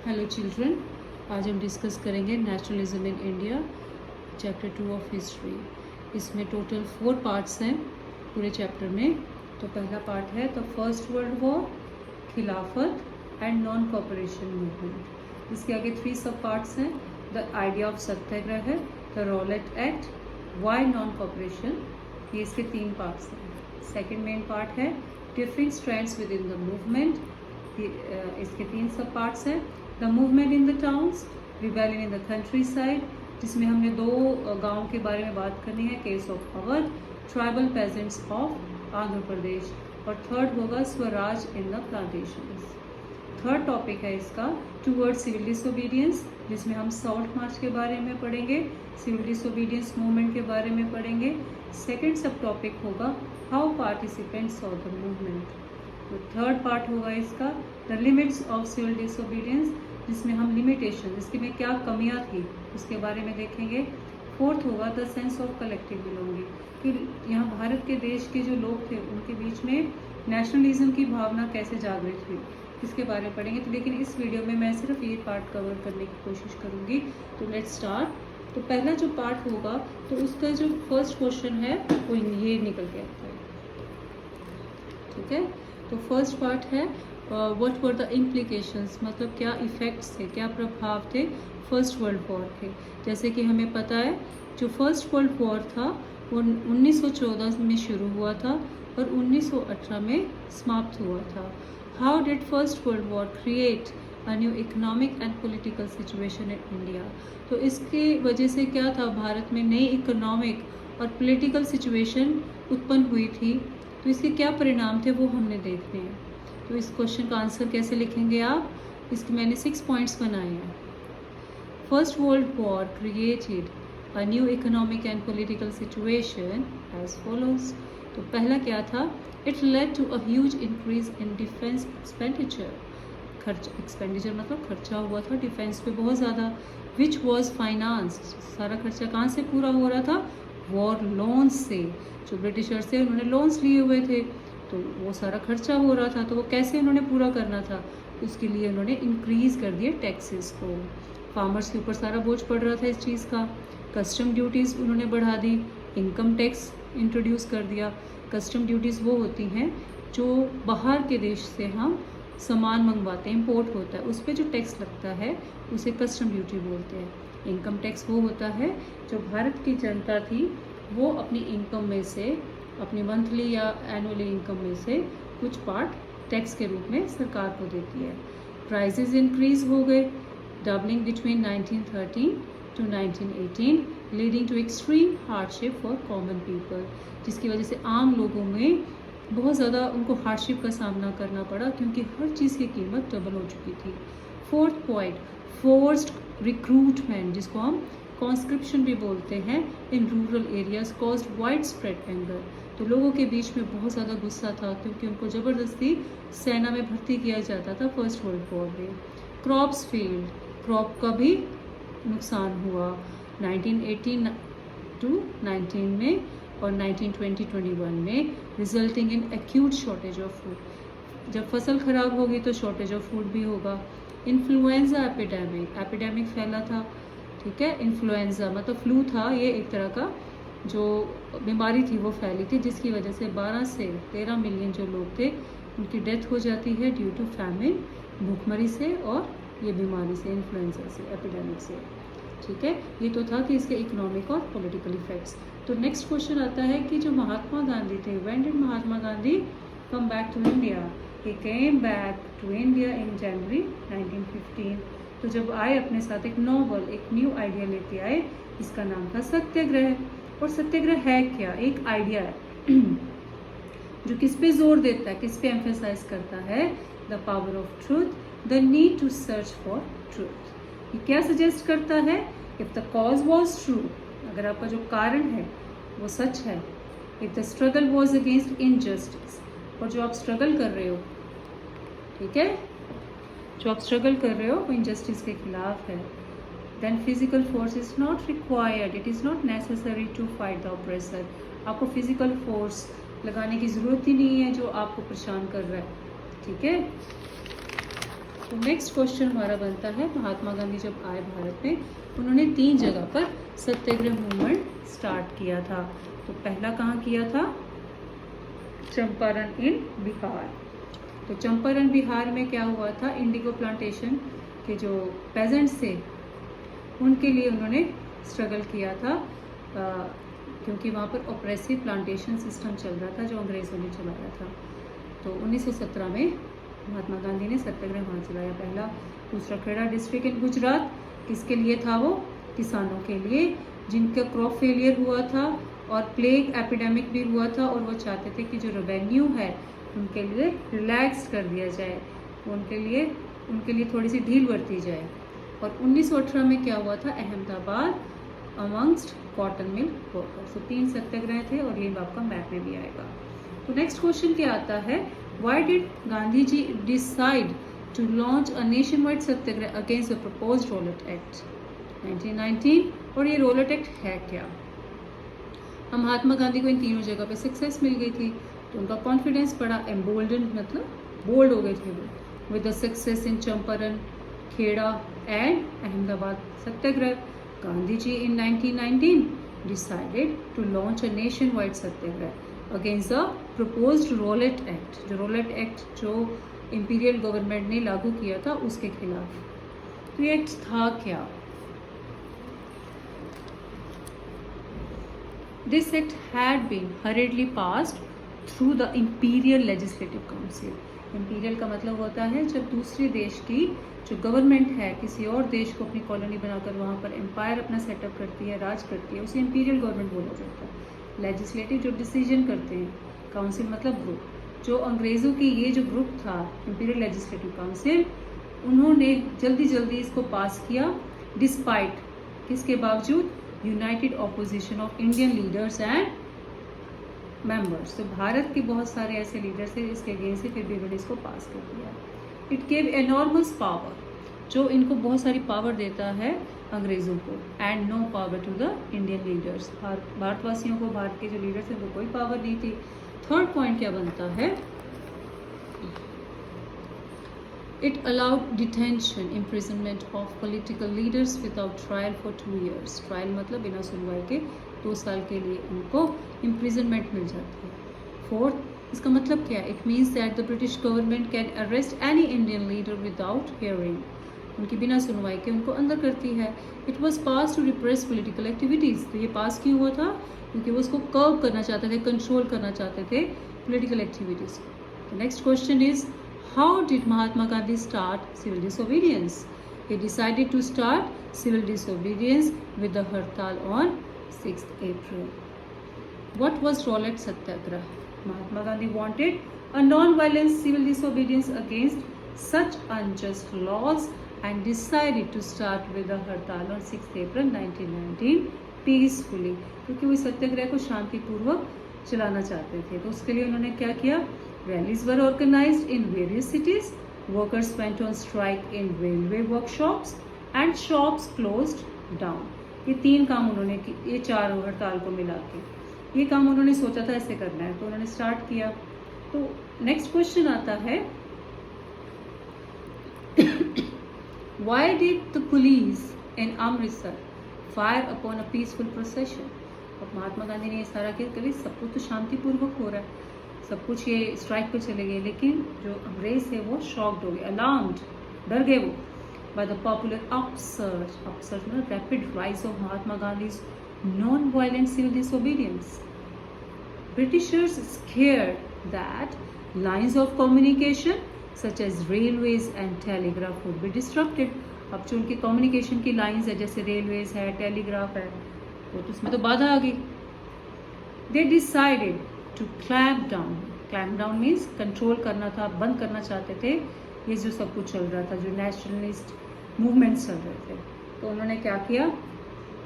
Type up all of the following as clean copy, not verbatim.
Hello children, आज हम discuss करेंगे nationalism in India chapter 2 of history. इसमें टोटल 4 पार्ट्स हैं पूरे चैप्टर में। तो पहला पार्ट है the first world war, Khilafat and non cooperation movement. इसके आगे 3 सब पार्ट्स हैं। The idea of satyagraha, the Rowlatt Act, why non cooperation. ये इसके 3 पार्ट्स हैं। सेकेंड मेन पार्ट है different strands within the movement. इसके 3 सब पार्ट्स हैं। The movement in the towns, rebellion in the country side, जिसमें हमने 2 गाँव के बारे में बात करनी है, case of Awadh, tribal peasants of Andhra Pradesh, और थर्ड होगा Swaraj in the plantations. Third topic है इसका टूवर्ड सिविल डिसोबीडियंस, जिसमें हम सॉल्ट मार्च के बारे में पढ़ेंगे, सिविल डिसोबीडियंस मूवमेंट के बारे में पढ़ेंगे। सेकेंड सब टॉपिक होगा how participants of the movement. तो थर्ड पार्ट होगा इसका the limits of civil disobedience, जिसमें हम लिमिटेशन, इसके में क्या कमियां थी उसके बारे में देखेंगे। फोर्थ होगा the sense of collective belonging, कि यहाँ भारत के देश के जो लोग थे उनके बीच में नेशनलिज्म की भावना कैसे जागृत हुई, इसके बारे में पढ़ेंगे। तो लेकिन इस वीडियो में मैं सिर्फ ये पार्ट कवर करने की कोशिश करूँगी। तो लेट्स स्टार्ट। तो पहला जो पार्ट होगा तो उसका जो फर्स्ट क्वेश्चन है वो ये निकल के आता है, ठीक है। तो फर्स्ट पार्ट है व्हाट वर द इम्प्लीकेशंस, मतलब क्या इफ़ेक्ट्स थे, क्या प्रभाव थे फर्स्ट वर्ल्ड वॉर के। जैसे कि हमें पता है जो फर्स्ट वर्ल्ड वॉर था वो 1914 में शुरू हुआ था और 1918 में समाप्त हुआ था। How did first world war create a new economic and political situation in India. तो इसकी वजह से क्या था, भारत में नई इकोनॉमिक और पॉलिटिकल सिचुएशन उत्पन्न हुई थी। तो इसके क्या परिणाम थे वो हमने देखने हैं। तो इस क्वेश्चन का आंसर कैसे लिखेंगे आप, इसके मैंने 6 पॉइंट्स बनाए हैं। First world war created a new economic and political situation as follows. तो पहला क्या था, it led to a huge increase in defence expenditure. Expenditure मतलब खर्चा हुआ था डिफेंस पे बहुत ज़्यादा, विच वॉज फाइनेंस्ड, सारा खर्चा कहाँ से पूरा हो रहा था, वॉर लोन्स से। जो ब्रिटिशर्स थे उन्होंने लोन्स लिए हुए थे, तो वो सारा खर्चा हो रहा था। तो वो कैसे उन्होंने पूरा करना था, उसके लिए उन्होंने इंक्रीज़ कर दिए टैक्सेस को। फार्मर्स के ऊपर सारा बोझ पड़ रहा था इस चीज़ का। कस्टम ड्यूटीज़ उन्होंने बढ़ा दी, इनकम टैक्स इंट्रोड्यूस कर दिया। कस्टम ड्यूटीज़ वो होती हैं जो बाहर के देश से हम सामान मंगवाते हैं, इम्पोर्ट होता है, उस पर जो टैक्स लगता है उसे कस्टम ड्यूटी बोलते हैं। इनकम टैक्स वो होता है जो भारत की जनता थी वो अपनी इनकम में से, अपनी मंथली या एनुअली इनकम में से कुछ पार्ट टैक्स के रूप में सरकार को देती है। प्राइसेस इंक्रीज हो गए, doubling between 1913 to 1918, leading to extreme hardship for common people, जिसकी वजह से आम लोगों में बहुत ज़्यादा उनको हार्डशिप का सामना करना पड़ा, क्योंकि हर चीज़ की कीमत डबल हो चुकी थी। फोर्थ पॉइंट, फोर्स्ड रिक्रूटमेंट, जिसको हम कॉन्स्क्रिप्शन भी बोलते हैं, in rural areas caused wide spread anger. तो लोगों के बीच में बहुत ज़्यादा गुस्सा था, क्योंकि उनको ज़बरदस्ती सेना में भर्ती किया जाता था फर्स्ट वर्ल्ड वॉर में। क्रॉप्स फेल्ड, क्रॉप का भी नुकसान हुआ 1918 to 19 में और 1920-21 में, resulting in acute shortage of food. जब फसल खराब होगी तो शॉर्टेज ऑफ फूड भी होगा। इन्फ्लुएंजा एपिडेमिक फैला था, ठीक है। इन्फ्लुएंजा मतलब फ्लू था, ये एक तरह का जो बीमारी थी वो फैली थी, जिसकी वजह से 12 से 13 मिलियन जो लोग थे उनकी डेथ हो जाती है ड्यू टू फैमिन, भूखमरी से और ये बीमारी से, इन्फ्लुएंजा से, एपिडेमिक से, ठीक है। ये तो था कि इसके इकोनॉमिक और पॉलिटिकल इफेक्ट्स। तो नेक्स्ट क्वेश्चन आता है कि जो महात्मा गांधी थे, when did Mahatma Gandhi come back to India. He came back to India in January 1915। तो जब आए अपने साथ एक नॉवल, एक न्यू आइडिया लेते आए, इसका नाम था सत्याग्रह। और सत्याग्रह है क्या, एक आइडिया है जो किस पे जोर देता है, किस पे एम्फेसाइज करता है, the power of truth, the need to search for truth. ये क्या सजेस्ट करता है, if the cause was true, अगर आपका जो कारण है वो सच है, if the struggle was against injustice, और जो आप स्ट्रगल कर रहे हो, ठीक है, जो आप स्ट्रगल कर रहे हो वो इनजस्टिस के खिलाफ है, then physical force is not required, it is not necessary to fight the oppressor. आपको फिजिकल फोर्स लगाने की ज़रूरत ही नहीं है जो आपको परेशान कर रहा है, ठीक है। तो नेक्स्ट क्वेश्चन हमारा बनता है, महात्मा गांधी जब आए भारत में उन्होंने 3 जगह पर सत्याग्रह मूवमेंट स्टार्ट किया था। तो पहला कहाँ किया था? चंपारण इन बिहार। तो चंपारण बिहार में क्या हुआ था, इंडिगो प्लांटेशन के जो पेजेंट्स थे उनके लिए उन्होंने स्ट्रगल किया था, क्योंकि वहाँ पर ऑपरेसिव प्लांटेशन सिस्टम चल रहा था जो अंग्रेज़ों ने चलाया था। तो 1917 में महात्मा गांधी ने सत्याग्रह वहाँ चलाया पहला। दूसरा खेड़ा डिस्ट्रिक्ट इन गुजरात, किसके लिए था वो? किसानों के लिए, जिनका क्रॉप फेलियर हुआ था और प्लेग एपिडेमिक भी हुआ था, और वो चाहते थे कि जो रेवेन्यू है उनके लिए रिलैक्स कर दिया जाए, उनके लिए थोड़ी सी ढील बरती जाए। और 1918 में क्या हुआ था? Ahmedabad amongst cotton mill workers. तो 3 सत्याग्रह थे और ये आपका मैप में भी आएगा। तो नेक्स्ट क्वेश्चन क्या आता है, why did Gandhi ji decide to launch a nation wide satyagraha against the proposed Rowlatt Act 1919? और ये रोलेट एक्ट है क्या? हम महात्मा गांधी को इन तीनों जगह पे सक्सेस मिल गई थी, तो उनका कॉन्फिडेंस बढ़ा, एम्बोल्डन मतलब बोल्ड हो गए थे वो, with the success in Champaran, Kheda and Ahmedabad satyagraha. Gandhi ji in 1919 decided to launch a nationwide satyagraha against the proposed Rowlatt Act, जो रोलेट एक्ट जो इंपीरियल गवर्नमेंट ने लागू किया था उसके खिलाफ। तो ये एक्ट था क्या? This act had been hurriedly passed through the Imperial Legislative Council. Imperial का मतलब होता है जब दूसरे देश की जो गवर्नमेंट है किसी और देश को अपनी कॉलोनी बनाकर वहाँ पर एम्पायर अपना सेटअप करती है, राज करती है, उसे इंपीरियल गवर्नमेंट बोला जाता है। लेजिस्लेटिव जो डिसीजन करते हैं, काउंसिल मतलब ग्रुप, जो अंग्रेज़ों की ये जो ग्रुप था इंपीरियल लेजिस्लेटिव काउंसिल, उन्होंने जल्दी इसको पास किया, डिस्पाइट किसके बावजूद? United opposition of Indian leaders and members. तो भारत के बहुत सारे ऐसे लीडर्स थे इसके अगेंस्ट से, फिर भी उन्होंने इसको पास कर दिया। इट गेव एनॉर्मस पावर, जो इनको बहुत सारी पावर देता है अंग्रेज़ों को, and no power to the Indian leaders. भारतवासियों को, भारत के जो लीडर्स हैं वो कोई पावर नहीं थी। थर्ड पॉइंट क्या बनता है? It allowed detention imprisonment of political leaders without trial for 2 years। Trial मतलब बिना सुनवाई के 2 साल के लिए उनको इम्प्रिजनमेंट मिल जाती है। फोर्थ, इसका मतलब क्या? It means that the British government can arrest any Indian leader without hearing, उनकी बिना सुनवाई के उनको अंदर करती है। It was pass to repress political activities. तो ये पास क्यों हुआ था? क्योंकि वो उसको कर्व करना चाहते थे, कंट्रोल करना चाहते थे पोलिटिकल एक्टिविटीज़ को। Next question is, how did Mahatma Gandhi start civil disobedience? He decided to start civil disobedience with the Hartal on 6th April. What was Rowlatt Satyagrah? Mahatma Gandhi wanted a non-violent civil disobedience against such unjust laws and decided to start with the Hartal on 6th April 1919 peacefully. क्योंकि वो सत्याग्रह को शांतिपूर्वक चलाना चाहते थे, तो उसके लिए उन्होंने क्या किया? Rallies were organized in various cities. Workers went on strike in railway workshops and shops closed down. ये 3 काम उन्होंने की, ये 4 हड़ताल को मिला के ये काम उन्होंने सोचा था ऐसे करना है, तो उन्होंने स्टार्ट किया। तो नेक्स्ट क्वेश्चन आता है, why did the police in Amritsar fire upon a peaceful procession? अब महात्मा गांधी ने ये सारा किया, कभी सब कुछ तो शांतिपूर्वक हो रहा है, सब कुछ ये स्ट्राइक पे चले गए, लेकिन जो अंग्रेज थे वो शॉक्ड हो गए, अलार्म्ड, डर गए वो by the popular upsurge मतलब rapid rise of Mahatma Gandhi's non-violent civil disobedience. Britishers scared that lines of communication such as railways and telegraph would be disrupted. अब जो उनकी कम्युनिकेशन की लाइंस है, जैसे रेलवेज है, टेलीग्राफ है, वो तो उसमें तो बाधा आ गई। They decided to clamp down. Clamp down means control करना था, बंद करना चाहते थे ये जो सब कुछ चल रहा था, जो नेशनलिस्ट मूवमेंट्स चल रहे थे। तो उन्होंने क्या किया?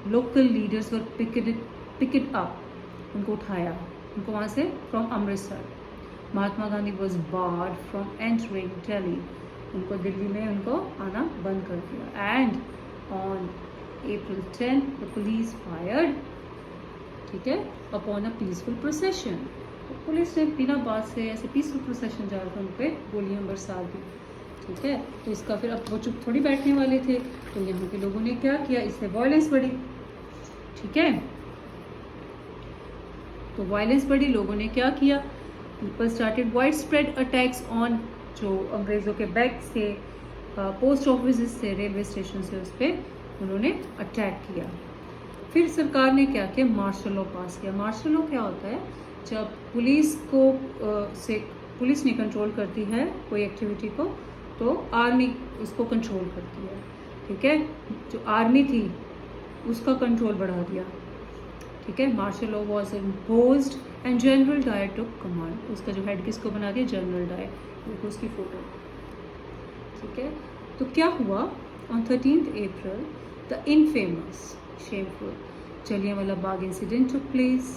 लोकल लीडर्स वर पिकेड अप, उनको उठाया, उनको वहाँ से from Amritsar. Mahatma Gandhi was board from entering Delhi, उनको दिल्ली में उनको आना बंद कर दिया। And on April 10 the police fired, ठीक है, अपॉन अ पीसफुल प्रोसेशन। तो पुलिस ने बिना बात से ऐसे पीसफुल प्रोसेशन जा रहा था उन पर गोलियाँ बरसा दी। ठीक है। तो इसका फिर अब वो चुप थोड़ी बैठने वाले थे, तो यहाँ के लोगों ने क्या किया, इससे वायलेंस बढ़ी, ठीक है। तो वायलेंस बढ़ी, लोगों ने क्या किया, people started wide spread attacks on, जो अंग्रेज़ों के बैग्स थे, पोस्ट ऑफिस से, रेलवे स्टेशन से, उस पर उन्होंने अटैक किया। फिर सरकार ने क्या किया, मार्शल लॉ पास किया। मार्शल लॉ क्या होता है, जब पुलिस को पुलिस नहीं कंट्रोल करती है कोई एक्टिविटी को, तो आर्मी उसको कंट्रोल करती है, ठीक है। जो आर्मी थी उसका कंट्रोल बढ़ा दिया, ठीक है। Martial law was imposed and general Dyer took command. उसका जो हेड किसको बना दिया, जनरल डायर, देखो उसकी फोटो, ठीक है। तो क्या हुआ, on 13th April the infamous shameful Jallianwala Bagh incident took place.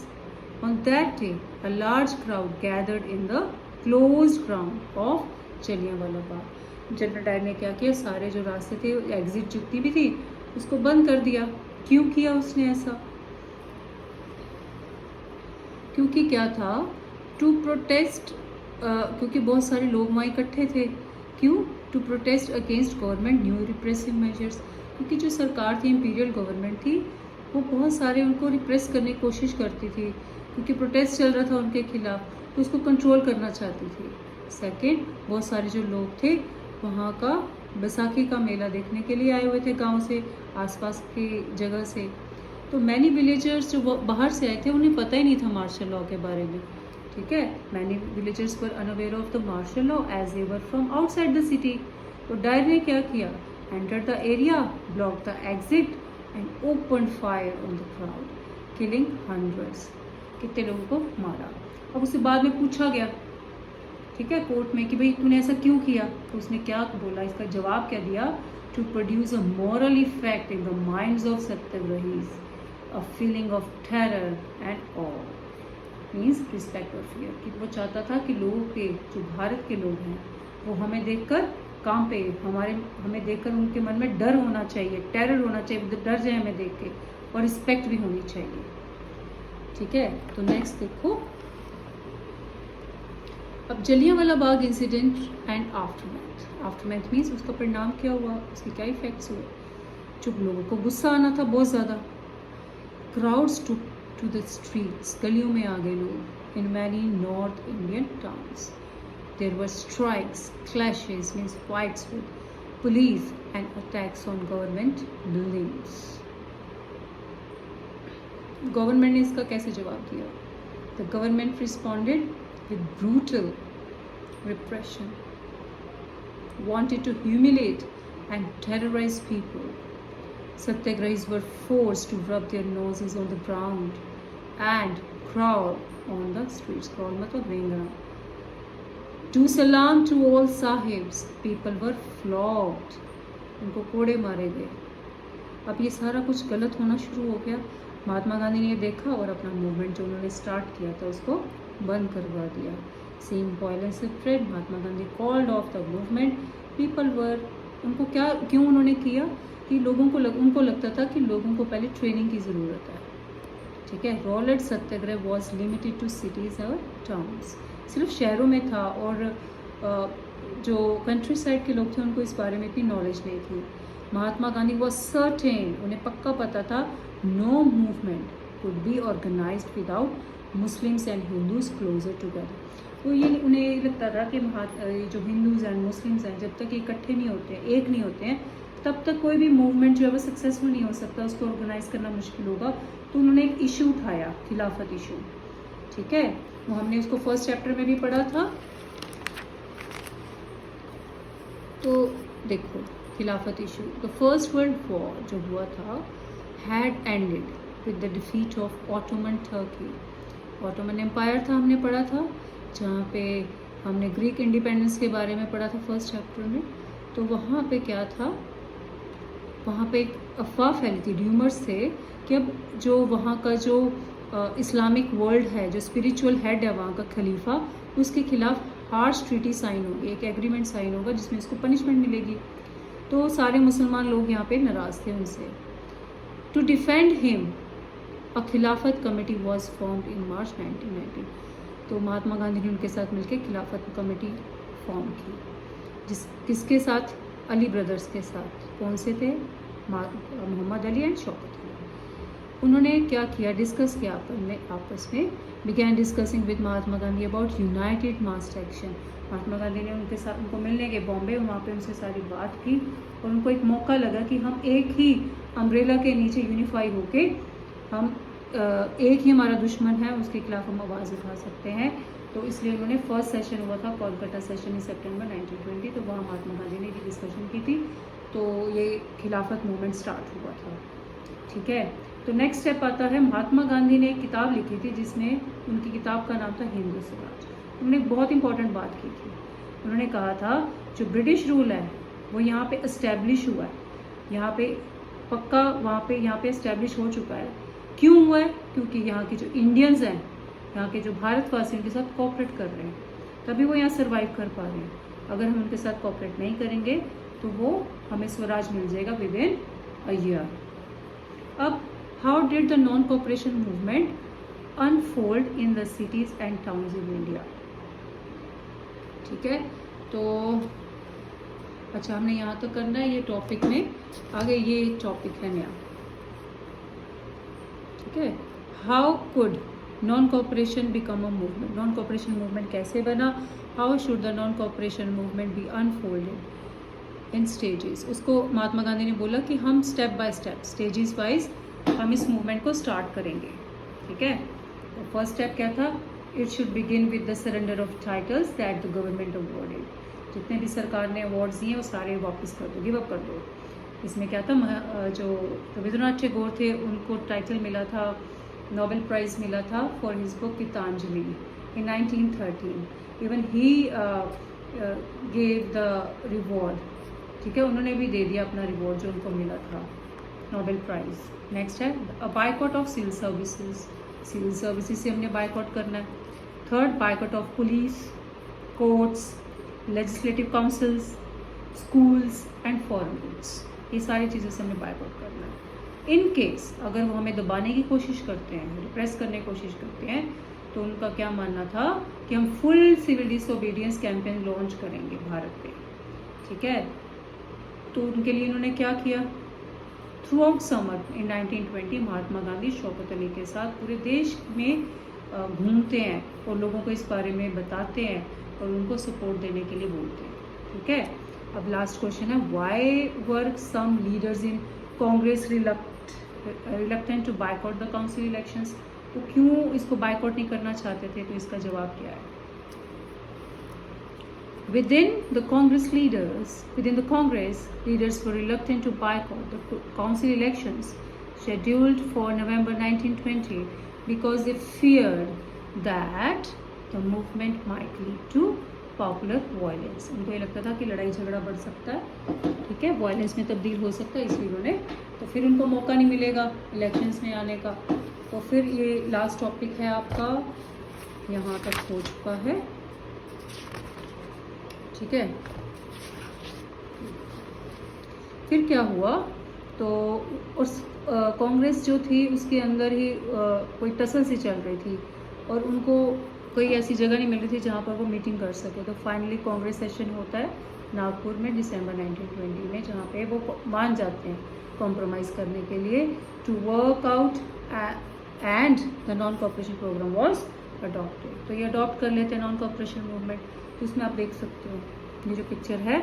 On that day, a large crowd gathered in the closed ground of Jallianwala Bagh. General Dyer ने क्या किया, सारे जो रास्ते थे, एग्जिट जितनी भी थी, उसको बंद कर दिया। क्यों किया उसने ऐसा, क्योंकि क्या था, टू प्रोटेस्ट, क्योंकि बहुत सारे लोग वहाँ इकट्ठे थे। क्यों, to protest against government new repressive measures, क्योंकि जो सरकार थी, इम्पीरियल गवर्नमेंट थी, वो बहुत सारे उनको रिप्रेस करने की कोशिश करती थी, क्योंकि प्रोटेस्ट चल रहा था उनके खिलाफ, तो उसको कंट्रोल करना चाहती थी। सेकंड, बहुत सारे जो लोग थे वहाँ का बैसाखी का मेला देखने के लिए आए हुए थे, गांव से, आसपास की जगह से। तो मैनी विलेजर्स जो बाहर से आए थे, उन्हें पता ही नहीं था मार्शल लॉ के बारे में, ठीक है। Many villagers were unaware of the martial law as they were from outside the city. तो डायर ने क्या किया, entered the area, blocked the exit and opened fire on the crowd, killing hundreds. कितने लोगों को मारा। अब उससे बाद में पूछा गया, ठीक है, कोर्ट में, कि भाई तूने ऐसा क्यों किया। तो उसने क्या बोला, इसका जवाब क्या दिया, to produce a moral effect in the minds of satyagrahis, a feeling of terror and awe, means respect और फियर। कि वो चाहता था कि लोगों के, जो भारत के लोग हैं, वो हमें देखकर काम पे, हमें देखकर उनके मन में डर होना चाहिए, टेरर होना चाहिए, डर जाए हमें देख के, और रिस्पेक्ट भी होनी चाहिए, ठीक है। तो नेक्स्ट देखो, अब Jallianwala Bagh incident and aftermath. Aftermath means उसका परिणाम क्या हुआ, उसके क्या इफेक्ट्स हुए। जो लोगों को गुस्सा आना था बहुत ज़्यादा, क्राउड्स टू द स्ट्रीट्स, गलियों में आ गए लोग, in many north Indian towns. There were strikes, clashes, means fights with police and attacks on government buildings. Government ने इसका कैसे जवाब दिया? The government responded with brutal repression, wanted to humiliate and terrorize people. Satyagrahis were forced to rub their noses on the ground and crawl on the streets. Crawl मतलब रेंगना। To salam to all sahibs, people were flogged. उनको कोड़े मारे गए। अब ये सारा कुछ गलत होना शुरू हो गया। महात्मा गांधी ने ये देखा और अपना मूवमेंट जो उन्होंने स्टार्ट किया था उसको बंद करवा दिया। Seeing violence spread, Mahatma Gandhi called off the movement. People were, उनको क्या, क्यों उन्होंने किया, कि लोगों को उनको लगता था कि लोगों को पहले ट्रेनिंग की ज़रूरत है, ठीक है। Rowlatt satyagraha was limited to cities और टाउन्स, सिर्फ शहरों में था, और जो कंट्री साइड के लोग थे उनको इस बारे में इतनी नॉलेज नहीं थी। महात्मा गांधी वॉज सर्टेन, उन्हें पक्का पता था, no movement could be organised without Muslims and Hindus closer together. तो ये उन्हें लगता था कि जो हिंदूज़ एंड मुस्लिम्स हैं, जब तक इकट्ठे नहीं होते हैं, एक नहीं होते हैं, तब तक कोई भी मूवमेंट जो है वो सक्सेसफुल नहीं हो सकता, उसको ऑर्गेनाइज करना मुश्किल होगा। तो उन्होंने एक इशू उठाया, खिलाफत इशू, ठीक है। वो हमने उसको फर्स्ट चैप्टर में भी पढ़ा था। तो देखो, Khilafat issue, the first world war जो हुआ था had ended with the defeat of Ottoman Turkey. Ottoman empire था, हमने पढ़ा था, जहाँ पे हमने ग्रीक इंडिपेंडेंस के बारे में पढ़ा था फर्स्ट चैप्टर में। तो वहाँ पे क्या था, वहाँ पे एक अफवाह फैली थी, र्यूमर्स थे कि अब जो वहाँ का जो इस्लामिक वर्ल्ड है, जो स्पिरिचुअल हेड है वहाँ का खलीफा, उसके खिलाफ हार्श ट्रीटी साइन होगी, एक एग्रीमेंट साइन होगा जिसमें इसको पनिशमेंट मिलेगी। तो सारे मुसलमान लोग यहाँ पे नाराज़ थे उनसे। टू डिफेंड हिम अ खिलाफत कमेटी वॉज फॉर्म्ड इन मार्च 1919। तो महात्मा गांधी ने उनके साथ मिलकर खिलाफत कमेटी फॉर्म की। किसके साथ? अली ब्रदर्स के साथ। कौन से थे? मोहम्मद अली एंड शौकत अली। उन्होंने क्या किया? डिस्कस किया आपस में। Began discussing with Mahatma Gandhi about united mass action. Mahatma Gandhi ने उनके साथ, उनको मिलने के बॉम्बे, वहाँ पे उनसे सारी बात की और उनको एक मौका लगा कि हम एक ही अम्ब्रेला के नीचे यूनिफाई होके हम एक ही हमारा दुश्मन है, उसके खिलाफ हम आवाज़ उठा सकते हैं। तो इसलिए उन्होंने फर्स्ट सेशन हुआ था कोलकाता सेशन इन सितंबर 1920, तो वहाँ महात्मा गांधी ने भी डिस्कशन की थी, तो ये खिलाफत मूवमेंट स्टार्ट हुआ था। ठीक है, तो नेक्स्ट स्टेप आता है, महात्मा गांधी ने एक किताब लिखी थी जिसमें उनकी किताब का नाम था हिंदू स्वराज। उन्होंने एक बहुत इंपॉर्टेंट बात की थी। उन्होंने कहा था जो ब्रिटिश रूल है वो यहाँ पे इस्टेब्लिश हुआ है, यहाँ पे पक्का वहाँ पे यहाँ पे इस्टेब्लिश हो चुका है। क्यों हुआ है? क्योंकि यहाँ के जो इंडियंस हैं, यहाँ के जो भारतवासी उनके साथ कोऑपरेट कर रहे हैं, तभी वो यहाँ सर्वाइव कर पा रहे हैं। अगर हम उनके साथ कोऑपरेट नहीं करेंगे तो वो हमें स्वराज मिल जाएगा विद इन अ ईयर। अब how did the non cooperation movement unfold in the cities and towns in India? ठीक है, तो अच्छा हमने यहाँ तक करना है ये टॉपिक में। आगे ये टॉपिक है नया। ठीक है, how could non cooperation become a movement? Non cooperation movement कैसे बना? How should the non cooperation movement be unfolded in stages? उसको महात्मा गांधी ने बोला कि हम step by step, stages wise हम इस मूवमेंट को स्टार्ट करेंगे। ठीक है, तो फर्स्ट स्टेप क्या था? It should begin with the surrender of titles that the government awarded. जितने भी सरकार ने अवार्ड्स दिए वो सारे वापस कर दो, गिव अप कर दो। इसमें क्या था, जो रविंद्रनाथ टैगोर थे उनको टाइटल मिला था, नोबेल प्राइज़ मिला था for his book Gitanjali in 1913। Even he gave the reward. ठीक है, उन्होंने भी दे दिया अपना रिवॉर्ड जो उनको मिला था, नोबेल प्राइज़। नेक्स्ट है boycott of civil services. Civil services से हमने बायकॉट करना है। Third, boycott of police, courts, legislative councils, schools and foreign goods. ये सारी चीज़ें से हमें बायकॉट करना है। इन केस अगर वो हमें दबाने की कोशिश करते हैं, रिप्रेस करने की कोशिश करते हैं, तो उनका क्या मानना था कि हम full civil disobedience campaign launch करेंगे भारत पे। ठीक है, तो उनके लिए इन्होंने क्या किया? Through out summer in 1920 Mahatma Gandhi Shaukat Ali के साथ पूरे देश में घूमते हैं और लोगों को इस बारे में बताते हैं और उनको सपोर्ट देने के लिए बोलते हैं। ठीक है, अब लास्ट क्वेश्चन है, why were some leaders in Congress reluctant to boycott the council elections? तो क्यों इसको बायकॉट नहीं करना चाहते थे? तो इसका जवाब क्या है? Within the Congress, leaders were reluctant to boycott the council elections scheduled for November 1920 because they feared that the movement might lead to popular violence. उनको ये लगता था कि लड़ाई झगड़ा बढ़ सकता है, ठीक है, वायलेंस में तब्दील हो सकता है, इसलिए उन्होंने, तो फिर उनको मौका नहीं मिलेगा इलेक्शंस में आने का। तो फिर ये लास्ट टॉपिक है आपका, यहाँ तक हो चुका है। ठीक है, फिर क्या हुआ? तो उस कांग्रेस जो थी उसके अंदर ही कोई टसल सी चल रही थी और उनको कोई ऐसी जगह नहीं मिल रही थी जहाँ पर वो मीटिंग कर सके। तो फाइनली कांग्रेस सेशन होता है नागपुर में दिसंबर 1920 में, जहाँ पे वो मान जाते हैं कॉम्प्रोमाइज़ करने के लिए to work out and the non cooperation programme was adopted. तो ये अडॉप्ट कर लेते हैं नॉन कोऑपरेशन मूवमेंट। तो इसमें आप देख सकते हो ये जो पिक्चर है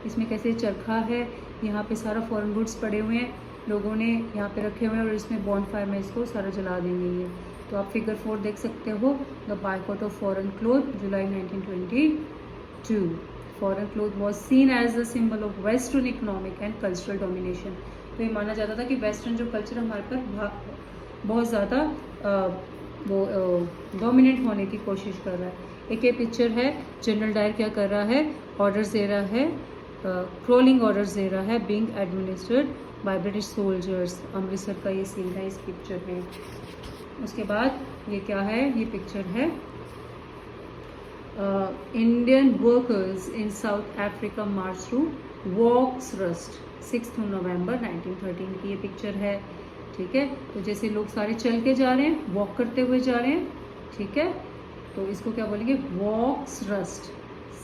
इसमें कैसे चरखा है, यहाँ पे सारा फॉरेन गुड्स पड़े हुए हैं, लोगों ने यहाँ पे रखे हुए हैं और इसमें बॉनफायर में इसको सारा जला देंगे ये। तो आप फिगर 4 देख सकते हो, the boycott of foreign cloth July 1922। Foreign cloth was seen as the symbol of western economic and cultural domination. तो ये माना जाता था कि वेस्टर्न जो कल्चर हमारे पर बहुत ज़्यादा वो डोमिनेट होने की कोशिश कर रहा है। एक ये पिक्चर है, जनरल डायर क्या कर रहा है, ऑर्डर्स दे रहा है, क्रोलिंग ऑर्डर्स दे रहा है, being administered by British soldiers. Amritsar का ये सीन है इस पिक्चर में। उसके बाद ये क्या है, ये पिक्चर है Indian workers in South Africa march through Volksrust 6 November 1913 की ये पिक्चर है। ठीक है, तो जैसे लोग सारे चल के जा रहे हैं, वॉक करते हुए जा रहे हैं, ठीक है, तो इसको क्या बोलेंगे, वॉक्स रस्ट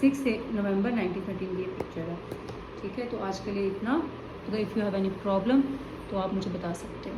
6 नवंबर 1913 की ये पिक्चर है। ठीक है, तो आज के लिए इतना। तो if you have any problem तो आप मुझे बता सकते हो।